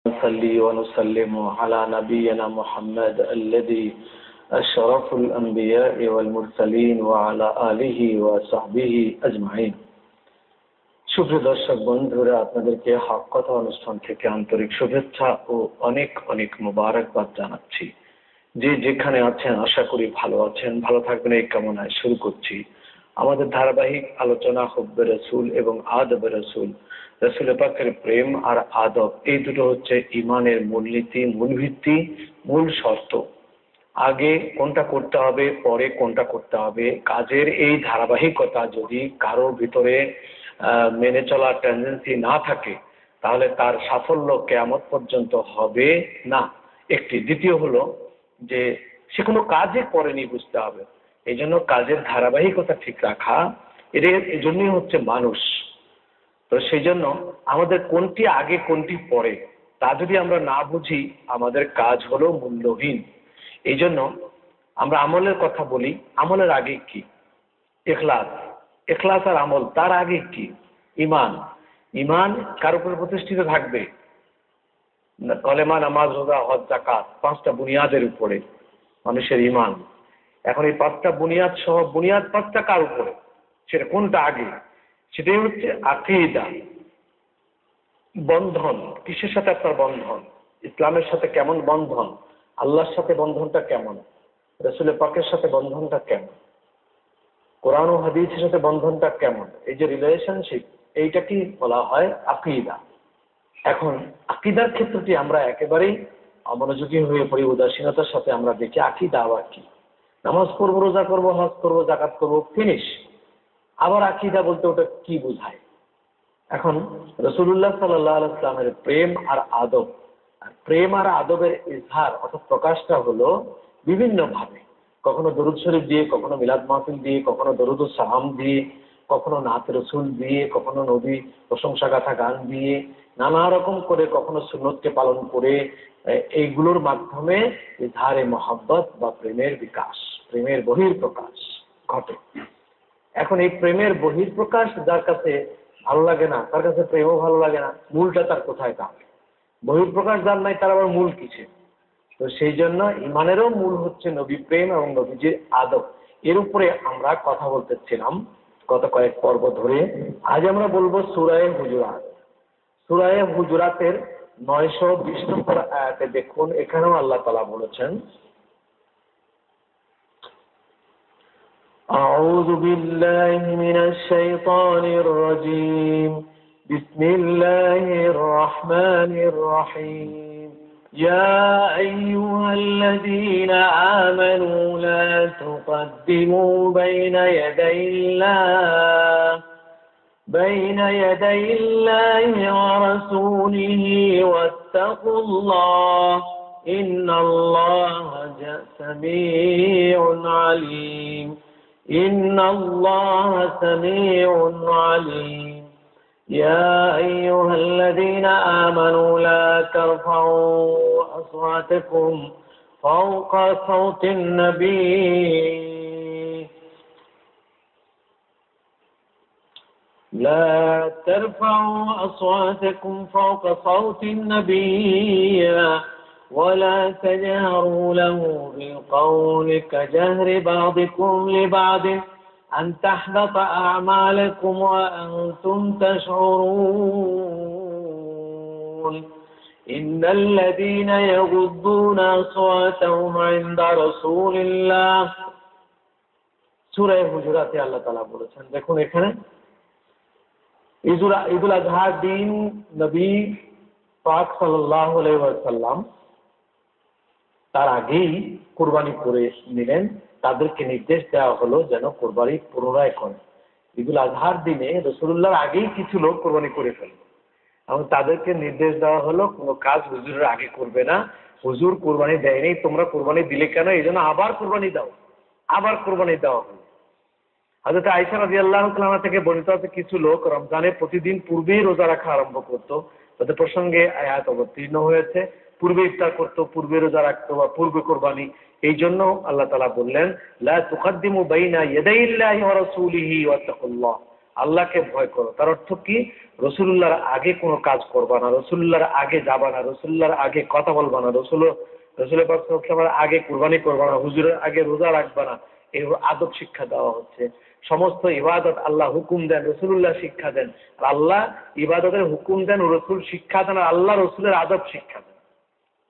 نصلي ونسلم على نبينا محمد الذي أشرف الأنبياء والمرسلين وعلى آله وصحبه أجمعين। সুপ্রিয় দর্শক বন্ধুরা, আপনাদেরকে হক কথা অনুষ্ঠান থেকে আন্তরিক শুভেচ্ছা ও অনেক অনেক মোবারকবাদ জানাচ্ছি। যে যেখানে আছেন আশা করি ভালো আছেন, ভালো থাকবেন এই কামনায় শুরু করছি আমাদের ধারাবাহিক আলোচনা হুব্বে রাসূল এবং আদবে রাসূল। রাসূল পাকের প্রেম আর আদব এই দুটো হচ্ছে ইমানের মূলনীতি, মূল ভিত্তি, মূল শর্ত। আগে কোনটা করতে হবে, পরে কোনটা করতে হবে, কাজের এই ধারাবাহিকতা যদি কারোর ভিতরে মেনে চলার টেন্ডেন্সি না থাকে তাহলে তার সাফল্য কিয়ামত পর্যন্ত হবে না। একটি দ্বিতীয় হলো যে সে কোনো কাজে করেনি, বুঝতে হবে। এই জন্য কাজের ধারাবাহিকতা ঠিক রাখা এর জন্যই হচ্ছে মানুষ। তো সেই জন্য আমাদের কোনটি আগে কোনটি পরে তা যদি আমরা না বুঝি আমাদের কাজ হলো মূল্যহীন। এই জন্য আমরা আমলের কথা বলি, আমলের আগে কি? ইখলাস। ইখলাস আর আমল, তার আগে কি? ঈমান। ঈমান কার উপরে প্রতিষ্ঠিত থাকবে? কলেমা, নামাজ, রোজা, হজ, যাকাত, পাঁচটা বুনিয়াদের উপরে মানুষের ঈমান। এখন এই পাঁচটা বুনিয়াদ সহ বুনিয়াদ পাঁচটা কার উপরে? সেটা কোনটা আগে? সেটাই হচ্ছে আকীদা, বন্ধন। কিসের সাথে আপনার বন্ধন? ইসলামের সাথে কেমন বন্ধন? আল্লাহর সাথে বন্ধনটা কেমন? রাসূল পাকের সাথে বন্ধনটা কেমন? কোরআন ও হাদিসের সাথে বন্ধনটা কেমন? এই যে রিলেশনশিপ, এইটাকে বলা হয় আকীদা। এখন আকীদার ক্ষেত্রটি আমরা একেবারেই অমনোযোগী হয়ে পড়ি, উদাসীনতার সাথে আমরা দেখি আকীদা আবার কি? নামাজ পড়বো, রোজা করবো, হজ করবো, যাকাত করবো, ফিনিশ। আবার আকীদা বলতে ওটা কি বোঝায়? এখন রাসূলুল্লাহ সাল্লাল্লাহু আলাইহি ওয়াসাল্লামের প্রেম আর আদব, প্রেম আর আদবের ইজহার অর্থাৎ প্রকাশটা হলো বিভিন্ন ভাবে। কখনো দরুদ শরীফ দিয়ে, কখনো মিলাদ মাহফিল দিয়ে, কখনো দরুদ ও সালাম দিয়ে, কখনো নাত রসুল দিয়ে, কখনো নবী প্রশংসা গাথা গান দিয়ে, নানা রকম করে, কখনো সুন্নতকে পালন করে, এইগুলোর মাধ্যমে ইজহারে মহব্বত বা প্রেমের বিকাশ, প্রেমের বহিঃপ্রকাশ ঘটে। এখন এই প্রেমের বহিঃপ্রকাশ যার কাছে ভালো লাগে না, তার কাছে প্রেমও ভালো লাগে না। মূলটা তার কোথায়? তাহলে বহিঃপ্রকাশ যার নাই, তার আবার মূল কিসে? তো সেই জন্য ইমানেরও মূল হচ্ছে নবী প্রেম এবং নবীজির আদব। এর উপরে আমরা কথা বলতেছিলাম গত কয়েক পর্ব ধরে। আজ আমরা বলবো সূরা হুজুরাত। সূরা হুজুরাতের 920 নম্বর আয়াতে দেখুন, এখানেও আল্লাহ তাআলা বলেছেন, أعوذ بالله من الشيطان الرجيم بسم الله الرحمن الرحيم يا أيها الذين آمنوا لا تقدموا بين يدي الله ورسوله واتقوا الله إن الله سميع عليم إن الله سميع عليم يا أيها الذين آمنوا لا ترفعوا أصواتكم فوق صوت النبي لا ترفعوا أصواتكم فوق صوت النبي ولا تجهروا له بالقول كجهر بعضكم لبعض أن تحبط أعمالكم وأنتم تشعرون إن الذين يغضون أصواتهم عند رسول الله সূরা হুজুরাতে আল্লাহ তাআলা বলেছেন। দেখুন এখানে ঈদুল আজহার দিন নবী পাক সাল্লাল্লাহু আলাইহি ওয়াসাল্লাম তার আগেই কুরবানি করে নিলেন। তাদেরকে নির্দেশ দেওয়া হলো যেন কুরবানি পুনরায় করে। ঈদুল আজহার দিনে রাসূলুল্লাহর আগেই কিছু লোক কুরবানি করে ফেলল এবং তাদেরকে নির্দেশ দেওয়া হলো কোনো কাজ হুজুরের আগে করবে না। হুজুর কুরবানি দেয়নি, তোমরা কুরবানি দিলে কেন? এই জন্য আবার কুরবানি দাও। আবার কুরবানি দেওয়া হলো। হযরত আয়েশা রাদিয়াল্লাহু তাআলা থেকে বর্ণিত আছে কিছু লোক রমজানের প্রতিদিন পূর্বেই রোজা রাখা আরম্ভ করতো। তাদের প্রসঙ্গে আয়াত অবতীর্ণ হয়েছে, পূর্বে ইফতার করতো, পূর্বে রোজা রাখতো বা পূর্বে কোরবানি। এই জন্য আল্লাহ তাআলা বললেন, লা তুকদ্দিমু বাইনা ইয়াদাইল্লাহি ওয়া রাসূলিহি ওয়াত্তাকুল্লাহ। আল্লাহকে ভয় করো। তার অর্থ কি? রাসূলুল্লাহর আগে কোনো কাজ করবা না, রাসূলুল্লাহর আগে যাবা না, রাসূলুল্লাহর আগে কথা বলবা না, রাসূলের পাক সাল্লাল্লাহু আলাইহি ওয়াসাল্লামের আগে কুরবানি করবা না, হুজুরের আগে রোজা রাখবা না। এই আদব শিক্ষা দেওয়া হচ্ছে। সমস্ত ইবাদত আল্লাহ হুকুম দেন, রাসূলুল্লাহ শিক্ষা দেন। আর আল্লাহ ইবাদতের হুকুম দেন, রাসূল শিক্ষা দেন, আর আল্লাহ রাসূলের আদব শিক্ষা দেন।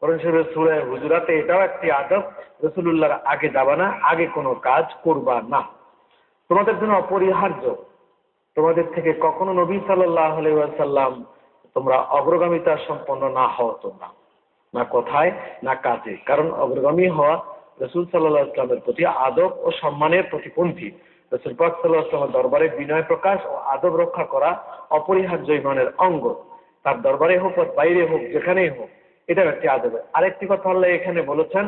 কোরআন শরীফের সূরা হুজুরাতে এটাও একটি আদব, রাসূলুল্লাহর আগে যাবা না, আগে কোনো কাজ করবা না। তোমাদের জন্য অপরিহার্য, তোমাদের থেকে কখনো নবী সাল্লাল্লাহু আলাইহি ওয়াসাল্লাম তোমরা অগ্রগামিতা সম্পন্ন না হও, তোমরা না কথায় না কাজে। কারণ অগ্রগামী হওয়া রাসূল সাল্লাল্লাহু আলাইহি ওয়াসাল্লামের প্রতি আদব ও সম্মানের প্রতিপন্থী। রাসূল পাক সাল্লাল্লাহু আলাইহি ওয়াসাল্লামের দরবারে বিনয় প্রকাশ ও আদব রক্ষা করা অপরিহার্য ইমানের অঙ্গ। তার দরবারে হোক বা বাইরে হোক, যেখানেই হোক, এটা একটি আদব। আরেকটি কথা আল্লাহ এখানে বলেছেন,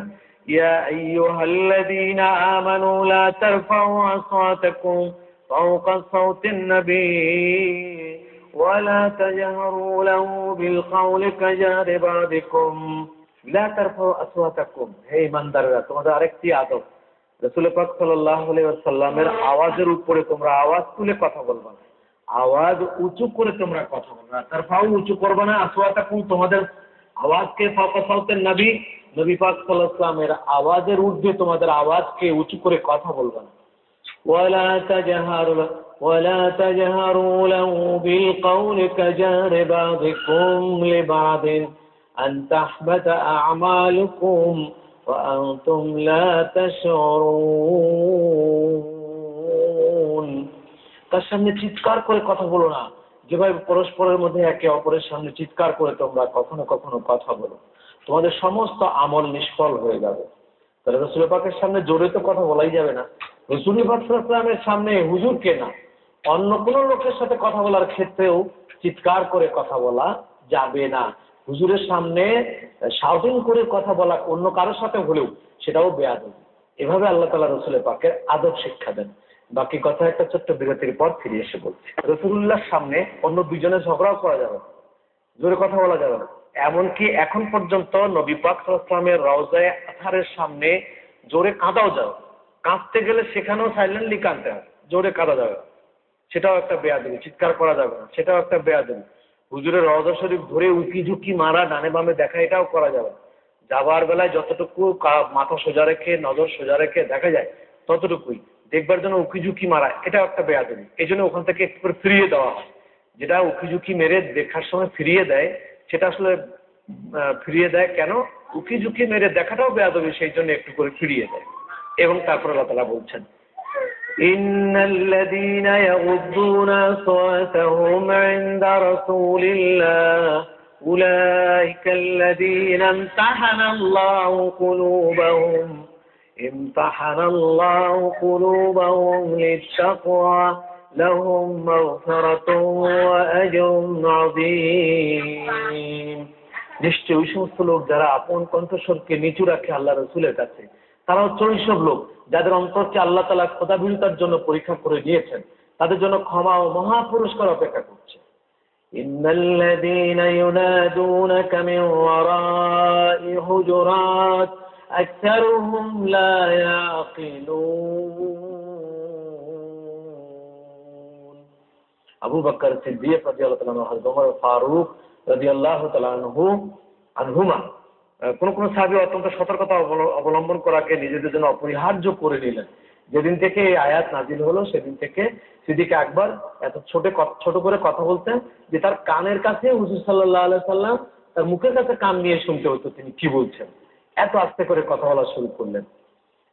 ইয়া আইয়ুহাল্লাযীনা আমানু লা তারফাউ আসওয়াতাকুম ফাওকা সাওতিন নবী ওয়া লা তাজহারু লাহু বিল কওলি কাজারি বা'দিকুম লা তারফাউ আসওয়াতাকুম। হে ঈমানদাররা, তোমাদের আরেকটি আদব, রাসূল পাক সাল্লাল্লাহু আলাইহি ওয়াসাল্লামের আওয়াজের উপরে তোমরা আওয়াজ তুলে কথা বলবা না, আওয়াজ উঁচু করে তোমরা কথা বলবা না। তারফাউ উঁচু করবা না, আসওয়াতাকুম তোমাদের আওয়াজকে, ফাওকা সাওতিন নবী নবী পাক সাল্লাল্লাহু আলাইহি ওয়াসাল্লামের আওয়াজের ঊর্ধ্বে তোমাদের আওয়াজকে উঁচু করে কথা বলবা না। ولا تجهروا له بالقول كجهر بعضكم لبعض أن تحبط أعمالكم وأنتم لا تشعرون। তার সামনে চিৎকার করে কথা বলো না, যেভাবে পরস্পরের মধ্যে একে অপরের সামনে চিৎকার করে তোমরা কখনো কখনো কথা বলো, তোমাদের সমস্ত আমল নিষ্ফল হয়ে যাবে। তাহলে রাসূল পাকের সামনে জোরে তো কথা বলাই যাবে না। রাসূল পাক সাল্লাল্লাহু আলাইহি ওয়াসাল্লামের সামনে হুজুরকে না, অন্য কোনো লোকের সাথে কথা বলার ক্ষেত্রেও চিৎকার করে কথা বলা যাবে না। হুজুরের সামনে শাউটিং করে কথা বলা অন্য কারোর সাথে হলেও সেটাও বেয়াদবি। এভাবে আল্লাহ তাআলা রাসূল পাকের আদব শিক্ষা দেন। বাকি কথা একটা ছোট্ট বিরতির পর ফিরে এসে বলছি। রাসূলুল্লাহর সামনে অন্য দুইজনের ঝগড়াও করা যাবে না, জোরে কথা বলা যাবে না। এমনকি এখন পর্যন্ত নবী পাক সাল্লাল্লাহু আলাইহি ওয়াসাল্লামের রওজায়ে আতহারের সামনে জোরে কাঁদাও যাবে, কাঁদতে গেলে সেখানেও সাইলেন্টলি কাঁদতে হবে, জোরে কাঁদা যাবে, সেটাও একটা বেয়াদবি। চিৎকার করা যাবে না, সেটাও একটা বেয়াদবি। হুজুরের রওজা শরীফ ধরে উকি ঝুঁকি মারা, ডানে বামে দেখা, এটাও করা যাবে না। যাবার বেলায় যতটুকু মাথা সোজা রেখে, নজর সোজা রেখে দেখা যায় ততটুকুই, দেখবার জন্য উকি ঝুঁকি মারা, এটাও একটা বেয়াদবি। এই জন্য ওখান থেকে একটু করে ফিরিয়ে দেওয়া হয়। যেটা উকি ঝুঁকি মেরে দেখার সময় ফিরিয়ে দেয়, সেটা আসলে ফিরিয়ে দেয় কেন? উকি ঝুঁকি মেরে দেখাটাও বেয়াদবি, সেই জন্য একটু করে ফিরিয়ে দেয়। এবং তারপর আল্লাহ তাআলা বলছেন, ইন্নাল্লাযীনা ইয়াগুদ্দুনা আসওয়াতাহুম ইনদা রাসূলিল্লাহ উলাইকাল্লাযীনা ইমতাহানাল্লাহু কুলুবাহুম লিত-তাকওয়া লাহুম মাগফিরাতুন ওয়া আজরুন আযীম। নিশ্চয়ই ওই সমস্ত লোক যারা আপন কণ্ঠস্বরকে নিচু রাখে আল্লাহ রাসূলের কাছে, তারা হচ্ছে ওইসব লোক যাদের অন্তরকে আল্লাহ তাআলা খোদাভীরুতার জন্য পরীক্ষা করে নিয়েছেন, তাদের জন্য ক্ষমা ও মহা পুরস্কার অপেক্ষা করছে। ইন্নাল্লাযীনা ইউনাদুনাকা মিন ওয়ারাই হুজুরাত আকসারুহুম লা ইয়াকিলুন। আবু বকর সিদ্দিক রাদিয়াল্লাহু তাআলা আনহু, হযরত ওমর ফারুক রাদিয়াল্লাহু তাআলা আনহুমা, কোন কোন সাহাবী অত্যন্ত সতর্কতা অবলম্বন করাকে নিজেদের জন্য অপরিহার্য করে নিলেন। যেদিন থেকে এই আয়াত নাজিল হলো সেদিন থেকে সিদ্দিক আকবর এত ছোট করে কথা বলতেন যে তার কানের কাছে হুজুর সাল্লাল্লাহু আলাইহি সাল্লাম তার মুখের কাছে কান নিয়ে শুনতে হতো তিনি কি বলছেন। এত আস্তে করে কথা বলা শুরু করলেন।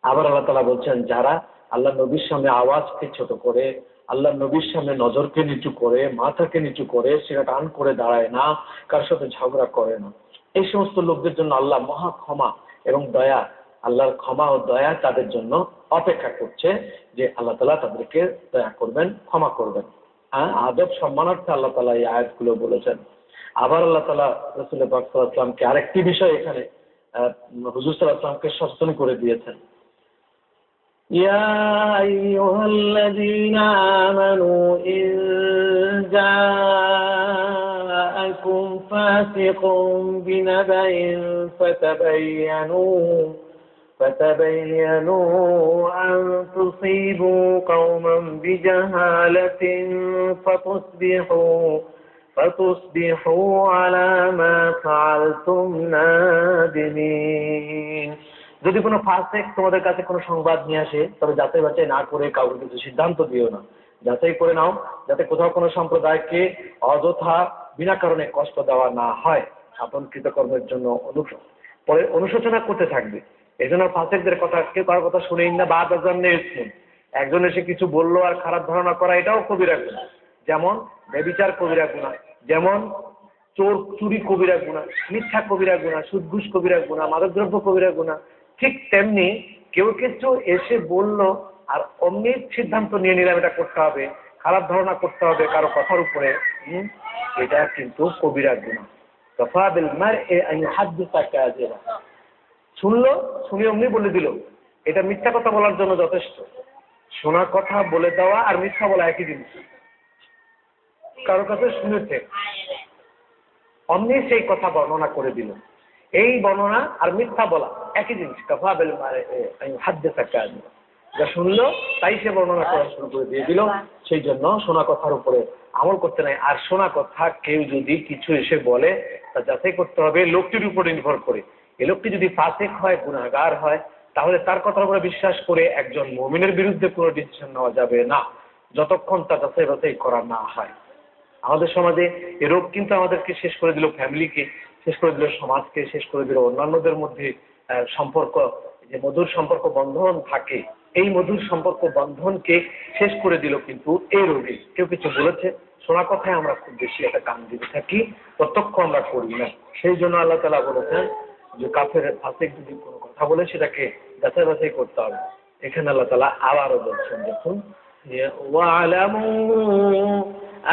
আবার আল্লাহ তাআলা বলছেন, যারা আল্লাহ নবীর সামনে আওয়াজকে ছোট করে, আল্লাহ নবীর সামনে নজরকে নিচু করে, মাথাকে নিচু করে, সেটা টান করে দাঁড়ায় না, কার সাথে ঝগড়া করে না, এই সমস্ত লোকদের জন্য আল্লাহ মহা ক্ষমা এবং দয়া, আল্লাহর ক্ষমা ও দয়া তাদের জন্য অপেক্ষা করছে, যে আল্লাহ তাআলা তাদেরকে দয়া করবেন, ক্ষমা করবেন। আদব সম্মানার্থে আল্লাহ তাআলা এই আয়াতগুলো বলেছেন। আবার আল্লাহ তাআলা রাসূল পাক সাল্লাল্লাহু আলাইহি ওয়াসাল্লামকে আরেকটি বিষয় এখানে হুজুর সাল্লাল্লাহু আলাইহি ওয়াসাল্লামকে সচেতন করে দিয়েছেন। ইয়া আইয়ুহাল্লাযীনা আমানু ইন জাআকুম ফাসিকুম বিনাবাইন ফাতাবায়ানু فتبينوا أن تصيبوا قوما بجهالة فتصبحوا على ما فعلتم نادمين। যদি কোনো ফাসিক তোমাদের কাছে কোনো সংবাদ নিয়ে আসে, তবে যাচাই বাছাই না করে কাউকে কিছু সিদ্ধান্ত দিও না। যাচাই করে নাও, যাতে কোথাও কোনো সম্প্রদায়কে অযথা বিনা কারণে কষ্ট দেওয়া না হয়। আপন কৃতকর্মের জন্য পরে অনুশোচনা করতে থাকবে। এই জন্য ফাসিকদের কথা, কেউ কারোর কথা শুনেই না। বা একজন এসে কিছু বললো আর খারাপ ধারণা করা, এটাও কবিরা গুনাহ। যেমন ব্যভিচার কবিরা গুনাহ, যেমন চুরি কবিরা গুনাহ, মিথ্যা কবিরা গুনাহ, সুদ ঘুষ কবিরা গুনাহ, মাদকদ্রব্য কবিরা গুনাহ। ঠিক তেমনি কেউ কিছু এসে বললো আর অমনি সিদ্ধান্ত নিয়ে নিলাম এটা করতে হবে, খারাপ ধারণা করতে হবে কারো কথার উপরে, এটা কিন্তু কবিরা গুনাহ। কাফা বিল মারই আন ইউহাদ্দিসা কাযিবা। শুনলো, শুনে অমনি বলে দিল, এটা মিথ্যা কথা বলার জন্য যথেষ্ট। শোনা কথা বলে দেওয়া আর মিথ্যা বলা একই জিনিস। কারো কাছে শুনেছে, অমনি সেই কথা বর্ণনা করে দিল। এই বর্ণনা আর মিথ্যা বলা একই জিনিস। কাফা বিল মারই আন ইউহাদ্দিসা কাযিবা। যা শুনলো তাই সে বর্ণনা করা শুরু করে দিয়ে দিল। সেই জন্য শোনা কথার উপরে আমল করতে নাই। আর শোনা কথা কেউ যদি কিছু এসে বলে, তা যাচাই করতে হবে লোকটির উপরে নির্ভর করে। এই লোকটি যদি ফাসিক হয়, গুনাহগার হয়, তাহলে তার কথার উপরে বিশ্বাস করে একজন মুমিনের বিরুদ্ধে কোনো ডিসিশন নেওয়া যাবে না, যতক্ষণ তা যাচাই বাছাই করা না হয়। আমাদের সমাজে এই রোগ কিন্তু আমাদেরকে শেষ করে দিল, ফ্যামিলিকে শেষ করে দিল, সমাজকে শেষ করে দিল। অন্যান্যদের মধ্যে সম্পর্ক, যে মধুর সম্পর্ক বন্ধন থাকে, এই মধুর সম্পর্ক বন্ধনকে শেষ করে দিল কিন্তু এই রোগে। কেউ কিছু বলেছে, শোনা কথায় আমরা খুব বেশি একটা কান দিতে থাকি, প্রত্যক্ষ আমরা করি না। সেই জন্য আল্লাহ তাআলা বলেছেন যে কাফের ফাসিক যদি কোনো কথা বলে সেটাকে যাচাই বাছাই করতে হবে। এখানে আল্লাহ তাআলা আবারও বলছেন, দেখুন, ওয়া'লামু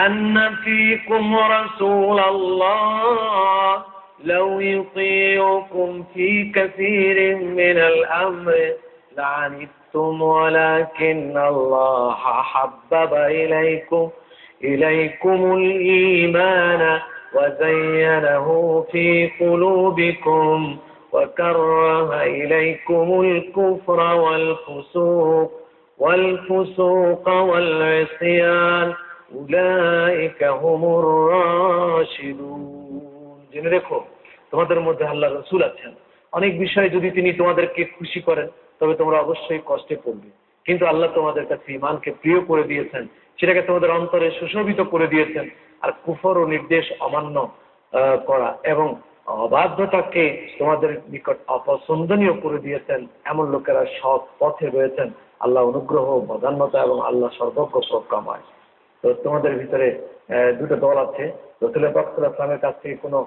আন্না ফীকুম রাসূলাল্লাহ লাউ ইউতিউকুম ফী কাসীরিন মিনাল আমরি লা'আনিতুম ওয়ালাকিন্নাল্লাহা হাব্বাবা ইলাইকুমুল ঈমানা وزينه في قلوبكم وكره إليكم الكفر والفسوق والعصيان أولئك هم الراشدون। জেনে রেখো, তোমাদের মধ্যে আল্লাহর রাসূল আছেন। অনেক বিষয়ে যদি তিনি তোমাদেরকে খুশি করেন, তবে তোমরা অবশ্যই কষ্টে পড়বে। কিন্তু আল্লাহ তোমাদের কাছে ঈমানকে প্রিয় করে দিয়েছেন, সেটাকে তোমাদের অন্তরে সুশোভিত করে দিয়েছেন। আর কুফর ও নির্দেশ অমান্য করা এবং অবাধ্যতাকে তোমাদের নিকট অপছন্দনীয় করে দিয়েছেন। এমন লোকেরা সৎ পথে রয়েছেন। আল্লাহ অনুগ্রহ, বদান্যতা এবং আল্লাহ সর্বজ্ঞ প্রজ্ঞাময়। তো তোমাদের ভিতরে দুটো দল আছে। রাসূল পাক সাল্লাল্লাহু আলাইহি ওয়াসাল্লামের কাছ থেকে কোনো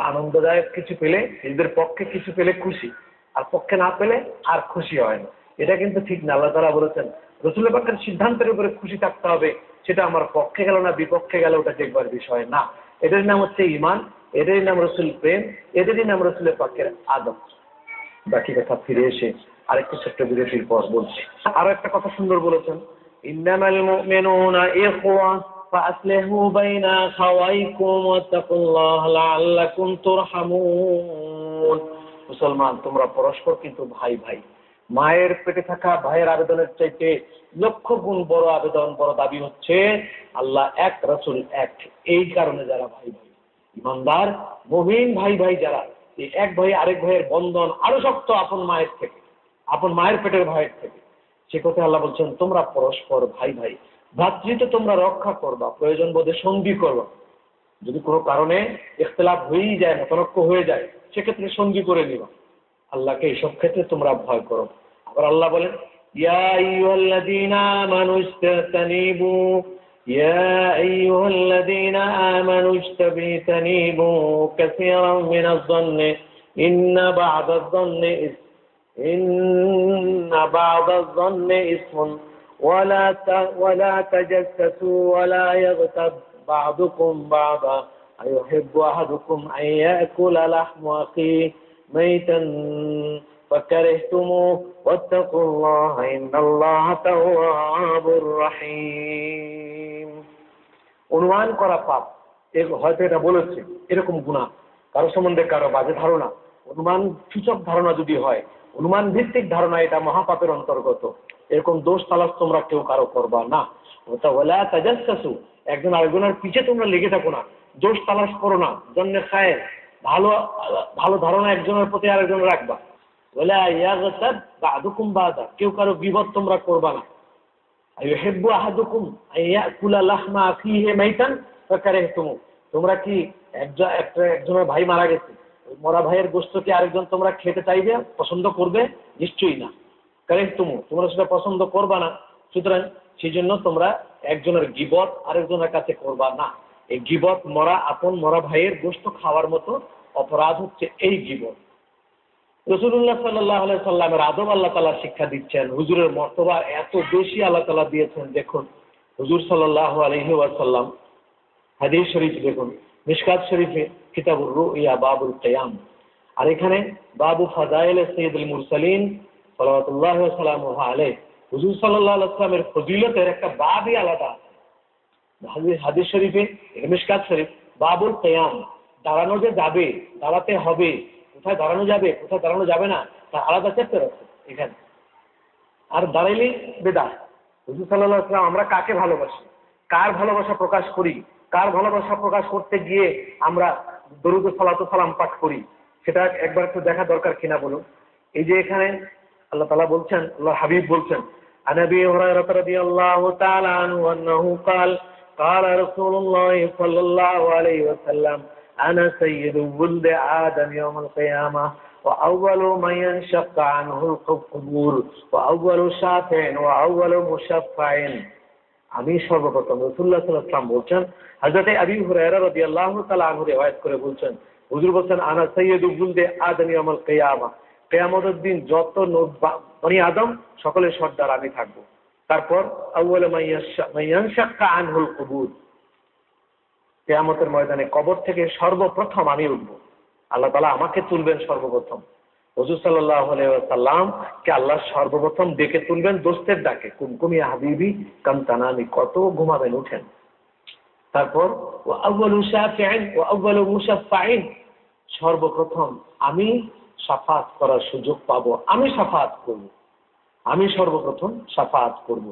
আনন্দদায়ক কিছু পেলে, নিজেদের পক্ষে কিছু পেলে খুশি, আর পক্ষে না পেলে আর খুশি হয় না। এটা কিন্তু ঠিক না। আল্লাহ তাআলা বলেছেন রাসূল পাকের সিদ্ধান্তের উপরে খুশি থাকতে হবে। সেটা আমার পক্ষে গেল না বিপক্ষে গেল, ওটা দেখবার বিষয় না। এটার নাম হচ্ছে ঈমান, এটারই নাম রাসূল প্রেম, এটারই নাম রাসূল পাকের আদব। বাকি কথা ফিরে এসে আরেকটা ছোট্ট বিরতির পর বলছি। আরো একটা কথা সুন্দর বলেছেন, ইন্নামাল মুমিনুনা ইখওয়া ফাআসলিহু বাইনা আখাওয়াইকুম ওয়াত্তাকুল্লাহ লাআল্লাকুম তুরহামুন। মুসলমান, তোমরা পরস্পর কিন্তু ভাই ভাই। মায়ের পেটে থাকা ভাইয়ের আবেদনের চাইতে লক্ষ গুণ বড় আবেদন, বড় দাবি হচ্ছে আল্লাহ এক, রাসূল এক। এই কারণে যারা ভাই ভাই, ইমানদার মুমিন ভাই ভাই যারা, এই এক ভাই আরেক ভাইয়ের বন্ধন আরো শক্ত আপন মায়ের থেকে, আপন মায়ের পেটের ভাইয়ের থেকে। সে কথা আল্লাহ বলছেন তোমরা পরস্পর ভাই ভাই। ভ্রাতৃত্ব তোমরা রক্ষা করবা, প্রয়োজন বোধে সন্ধি করবা। যদি কোনো কারণে ইখতিলাফ হয়েই যায়, মতনৈক্য হয়ে যায়, সেক্ষেত্রে সন্ধি করে নিবা। আল্লাহকে এইসব ক্ষেত্রে তোমরা ভয় করো। আবার আল্লাহ বলেন, ইয়া আইয়ুহাল্লাযীনা আমানু ইসতানিবু কাসীরাম মিনাজ-যন্নি ইন্না বা'দাজ-যন্নি ইসমুন ওয়ালা তাজাসসু ওয়ালা ইয়াগতাব বা'দুকুম বা'দা আইয়ুহিব্বু আহাদুকুম আন ইয়াকুলা লাহমা আখিহি মাইতান ফাকারিহতুমুহু ওয়াত্তাকুল্লাহা ইন্নাল্লাহা তাওয়াবুর রহিম। অনুমান করা পাপ, হয়তো এটা বলেছে এরকম গুনাহ, কারো সম্বন্ধে কারো বাজে ধারণা, অনুমান সূচক ধারণা যদি হয়, অনুমান ভিত্তিক ধারণা এটা মহাপাপের অন্তর্গত। এরকম দোষ তালাশ তোমরা কেউ কারো করবা না। ওয়ালা তাজাসসু, একজন আরেকজনের পিছে তোমরা লেগে থাকো না, দোষ তালাশ করো না। জন্যে খায়ের, ভালো ভালো ধারণা একজনের প্রতি আরেকজন রাখবা। ওয়ালা ইয়াগতাব বা'দুকুম বা'দা, কেউ কারো গীবত তোমরা করবা না। আইয়ুহিব্বু আহাদুকুম আইয়াকুলা লাহমা আখিহি মাইতান ফাকারিহতুমু, তোমরা কি একজনের ভাই মারা গেছে, মরা ভাইয়ের গোশত কি আরেকজন তোমরা খেতে চাইবে, পছন্দ করবে? নিশ্চয়ই না। কারিহতুমু, তোমরা সেটা পছন্দ করবা না। সুতরাং সেই জন্য তোমরা একজনের গীবত আরেকজনের কাছে করবা না। এই গীবত, মরা ভাইয়ের গোশত খাওয়ার মতো অপরাধ হচ্ছে এই গীবত। রাসূলুল্লাহ সাল্লাল্লাহু আলাইহি সাল্লামের আদব আল্লাহ তাআলা শিক্ষা দিচ্ছেন, হুজুরের মর্তবা এত বেশি আল্লাহ তাআলা দিয়েছেন। দেখুন হুজুর সাল্লাল্লাহু আলাইহি ওয়াসাল্লাম হাদিস শরীফ দেখুন, মিশকাত শরীফে কিতাবুর রুইয়া বাবুল কিয়াম, আর এখানে বাবু ফাদাইলে সাইয়্যিদুল মুরসালিন সাল্লাল্লাহু ওয়া সাল্লামু আলাইহি, হুজুর সাল্লাল্লাহু আলাইহি ওয়াসাল্লামের ফজিলতের একটা বাবই আলাদা আছে। হাদিস শরীফে, মিশকাত শরীফ, বাবুল কিয়াম, দাঁড়ানো যে যাবে, দাঁড়াতে হবে, কোথায় দাঁড়ানো যাবে কোথায় দাঁড়ানো যাবে না তার আলাদা চ্যাপ্টার আছে এখানে। আর দাঁড়াইলেই বেদাত। হুজুর সাল্লাল্লাহু আলাইহি ওয়াসাল্লাম, আমরা কাকে ভালোবাসি, কার ভালোবাসা প্রকাশ করি, কার ভালোবাসা প্রকাশ করতে গিয়ে আমরা দরুদ ও সালাতু সালাম পাঠ করি, সেটা একবার একটু দেখা দরকার কিনা বলুন। এই যে এখানে আল্লাহ তাআলা বলছেন, আল্লাহ হাবিব বলছেন, আন আবি হুরায়রা রাদিয়াল্লাহু তাআলা আনহু আন্নাহু ক্বাল قال رسول الله صلى الله عليه وسلم أنا سيد ولد آدم يوم القيامة وأول من ينشق عنه القبور وأول شافع وأول مشفع। আমি সর্বপ্রথম, রাসূলুল্লাহ সাল্লাল্লাহু আলাইহি ওয়াসাল্লাম বলছেন, হযরত আবী হুরায়রা রাদিয়াল্লাহু তাআলা আনহু রিওয়ায়াত করে বলছেন, হুজুর বলছেন, আনা সাইয়্যিদু উলদে আদম ইয়াউমুল কিয়ামা, কিয়ামতের দিন যত বনি আদম সকলের সর্দার আমি থাকব। তারপর আউয়ালু মাইয়ানশাক্কা আনহুল কুবুর, কিয়ামতের ময়দানে কবর থেকে সর্বপ্রথম আমি উঠব। আল্লাহ তাআলা আমাকে তুলবেন সর্বপ্রথম। হুজুর সাল্লাল্লাহু আলাইহি ওয়াসাল্লাম কে আল্লাহ সর্বপ্রথম ডেকে তুলবেন দোস্তের ডাকে, কুমকুম ইয়া হাবিবি কাম তানামি, কত ঘুমাবেন, উঠেন। তারপর ওয়া আউয়ালু শাফিঈন ওয়া আউয়ালু মুশাফফাঈন, সর্বপ্রথম আমি শাফাত করার সুযোগ পাবো, আমি শাফাত করব, আমি সর্বপ্রথম শাফাত করব।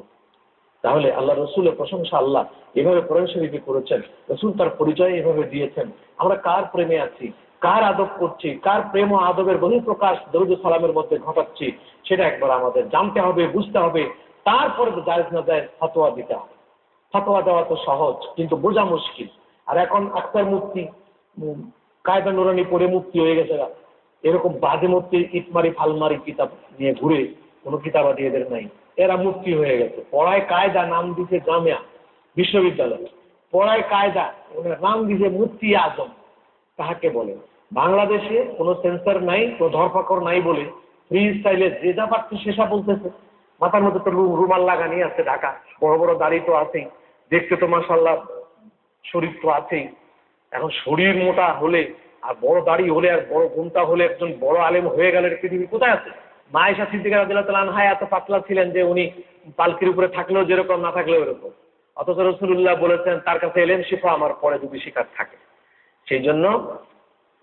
তাহলে আল্লাহ রসুলের প্রশংসা আল্লাহ এভাবে কোরআন শরীফে করেছেন, রসুল তার পরিচয় এভাবে দিয়েছেন। আমরা কার প্রেমে আছি, কার আদব করছি, কার প্রেম ও আদবের বহিঃপ্রকাশ দরুদ সালামের মধ্যে ঘটাচ্ছি, সেটা একবার আমাদের জানতে হবে, বুঝতে হবে। তারপরে জায়েজ না জায়েজ ফতোয়া দিতে হবে। ফতোয়া দেওয়া তো সহজ, কিন্তু বোঝা মুশকিল। আর এখন আক্তার মুফতি কায়দা নুরানি পড়ে মুফতি হয়ে গেছে, এরকম বাজে মুফতি ইটমারি ফালমারি কিতাব নিয়ে ঘুরে, কোনো কিতাবাদি এদের নাই, এরা মুফতি হয়ে গেছে। পড়ায় কায়দা, নাম দিছে জামিয়া বিশ্ববিদ্যালয়, পড়ায় কায়দা, নাম দিছে মুফতি আজম। কাহাকে বলে? বাংলাদেশে কোনো সেন্সার নাই, কোনো ধরপাকড় নাই বলে ফ্রি স্টাইলে যে যা পারছে সেসব বলতেছে। মাথার মধ্যে তো রুমাল লাগানি আছে, ঢাকা, বড় বড় দাড়ি তো আছেই, দেখতে তো মাশাআল্লাহ শরীর তো আছেই। এখন শরীর মোটা হলে আর বড় দাড়ি হলে আর বড় ঘুমটা হলে একজন বড় আলেম হয়ে গেলে পৃথিবী কোথায় আছে? মা আয়েশা সিদ্দিকা রাদিয়াল্লাহু তাআলা আনহা এত পাতলা ছিলেন যে উনি পালকির উপরে থাকলেও যেরকম, না থাকলেও এরকম। অথচ রাসূলুল্লাহ বলেছেন তার কাছে এলেম শিখা আমার পরে যদি শিকার থাকে। সেই জন্য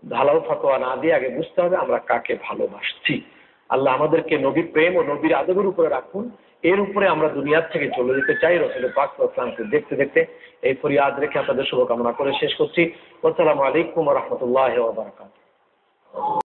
ঢালাও ফতোয়া না দিয়ে আগে বুঝতে হবে আমরা কাকে ভালোবাসছি। আল্লাহ আমাদেরকে নবীর প্রেম ও নবীর আদবের উপরে রাখুন। এর উপরে আমরা দুনিয়ার থেকে চলে যেতে চাই। রাসূল পাক সাল্লাল্লাহু আলাইহি ওয়াসাল্লামকে দেখতে দেখতে এই ফরিয়াদ রেখে আপনাদের শুভকামনা করে শেষ করছি। আসসালামু আলাইকুম ওয়া রাহমাতুল্লাহি ওয়া বারাকাতুহু।